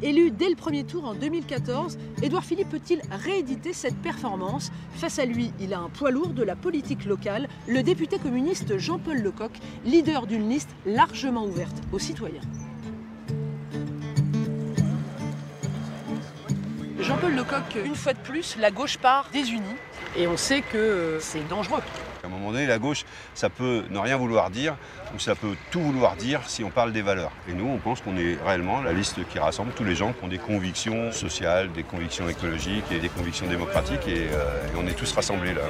Élu dès le premier tour en 2014, Édouard Philippe peut-il rééditer cette performance? Face à lui, il a un poids lourd de la politique locale, le député communiste Jean-Paul Lecoq, leader d'une liste largement ouverte aux citoyens. Jean-Paul Lecoq, une fois de plus, la gauche part désunie et on sait que c'est dangereux. À un moment donné, la gauche, ça peut ne rien vouloir dire ou ça peut tout vouloir dire si on parle des valeurs. Et nous, on pense qu'on est réellement la liste qui rassemble tous les gens qui ont des convictions sociales, des convictions écologiques et des convictions démocratiques et on est tous rassemblés là.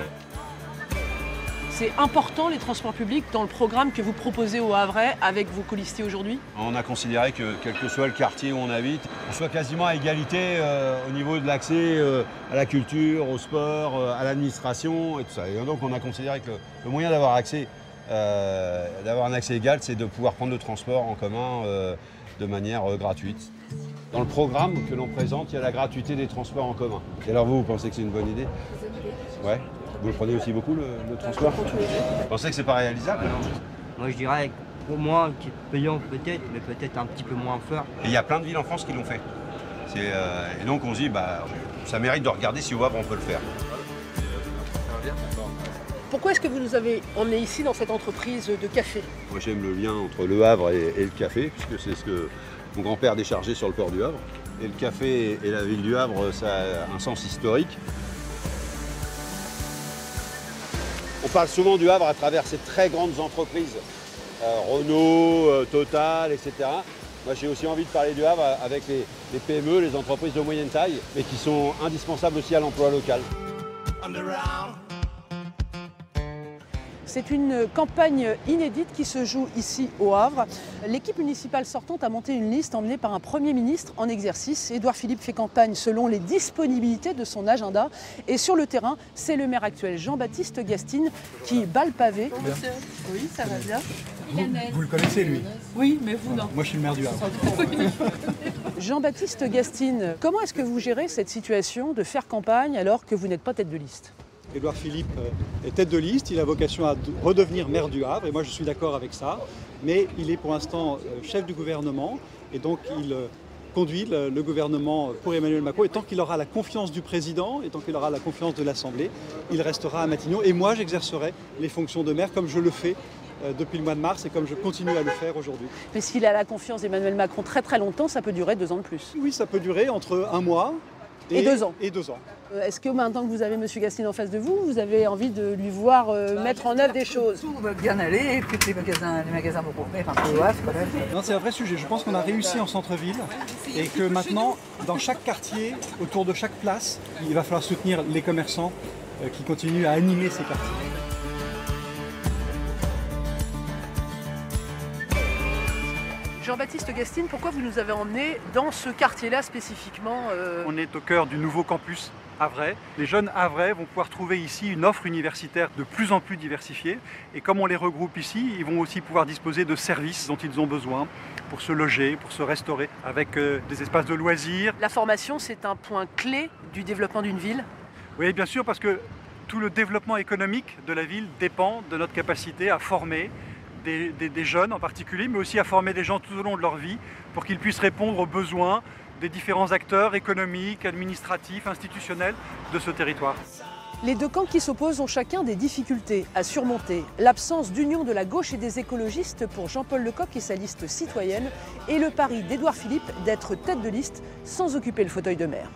C'est important les transports publics dans le programme que vous proposez au Havrais avec vos colistiers aujourd'hui? On a considéré que quel que soit le quartier où on habite, on soit quasiment à égalité au niveau de l'accès à la culture, au sport, à l'administration et tout ça. Et donc on a considéré que le moyen d'avoir un accès égal, c'est de pouvoir prendre le transport en commun de manière gratuite. Dans le programme que l'on présente, il y a la gratuité des transports en commun. Et alors vous pensez que c'est une bonne idée? Ouais. Vous le prenez aussi beaucoup, le transport? Vous pensez que c'est pas réalisable? Moi je dirais, pour moi, qui est payant peut-être, mais peut-être un petit peu moins fort. Et il y a plein de villes en France qui l'ont fait. Et donc on se dit, ça mérite de regarder si au Havre on peut le faire. Pourquoi est-ce que vous nous avez emmenés ici dans cette entreprise de café? Moi j'aime le lien entre le Havre et le café, puisque c'est ce que mon grand-père déchargeait sur le port du Havre. Et le café et la ville du Havre, ça a un sens historique. On parle souvent du Havre à travers ces très grandes entreprises, Renault, Total, etc. Moi j'ai aussi envie de parler du Havre avec les PME, les entreprises de moyenne taille, mais qui sont indispensables aussi à l'emploi local. C'est une campagne inédite qui se joue ici au Havre. L'équipe municipale sortante a monté une liste emmenée par un Premier ministre en exercice. Édouard Philippe fait campagne selon les disponibilités de son agenda. Et sur le terrain, c'est le maire actuel Jean-Baptiste Gastine qui bat le pavé. Monsieur. Oui, ça va bien. Vous le connaissez lui? Oui, mais vous non. Moi je suis le maire du Havre. Jean-Baptiste Gastine, comment est-ce que vous gérez cette situation de faire campagne alors que vous n'êtes pas tête de liste? Édouard Philippe est tête de liste, il a vocation à redevenir maire du Havre et moi je suis d'accord avec ça. Mais il est pour l'instant chef du gouvernement et donc il conduit le gouvernement pour Emmanuel Macron. Et tant qu'il aura la confiance du président et tant qu'il aura la confiance de l'Assemblée, il restera à Matignon. Et moi j'exercerai les fonctions de maire comme je le fais depuis le mois de mars et comme je continue à le faire aujourd'hui. Mais s'il a la confiance d'Emmanuel Macron très très longtemps, ça peut durer 2 ans de plus. Oui, ça peut durer entre 1 mois et 2 ans. Et 2 ans. Est-ce que maintenant que vous avez M. Gastine en face de vous, vous avez envie de lui voir mettre en œuvre des choses? Tout va bien aller, et puis les magasins vont rouvrir un peu. Ouais, c'est pas mal. Non, c'est un vrai sujet. Je pense qu'on a réussi en centre-ville et que maintenant, dans chaque quartier, autour de chaque place, il va falloir soutenir les commerçants qui continuent à animer ces quartiers. Jean-Baptiste Gastine, pourquoi vous nous avez emmenés dans ce quartier-là spécifiquement On est au cœur du nouveau campus Havrais. Les jeunes Havrais vont pouvoir trouver ici une offre universitaire de plus en plus diversifiée. Et comme on les regroupe ici, ils vont aussi pouvoir disposer de services dont ils ont besoin pour se loger, pour se restaurer, avec des espaces de loisirs. La formation, c'est un point clé du développement d'une ville? Oui, bien sûr, parce que tout le développement économique de la ville dépend de notre capacité à former des jeunes en particulier, mais aussi à former des gens tout au long de leur vie pour qu'ils puissent répondre aux besoins des différents acteurs économiques, administratifs, institutionnels de ce territoire. Les deux camps qui s'opposent ont chacun des difficultés à surmonter. L'absence d'union de la gauche et des écologistes pour Jean-Paul Lecoq et sa liste citoyenne et le pari d'Édouard Philippe d'être tête de liste sans occuper le fauteuil de maire.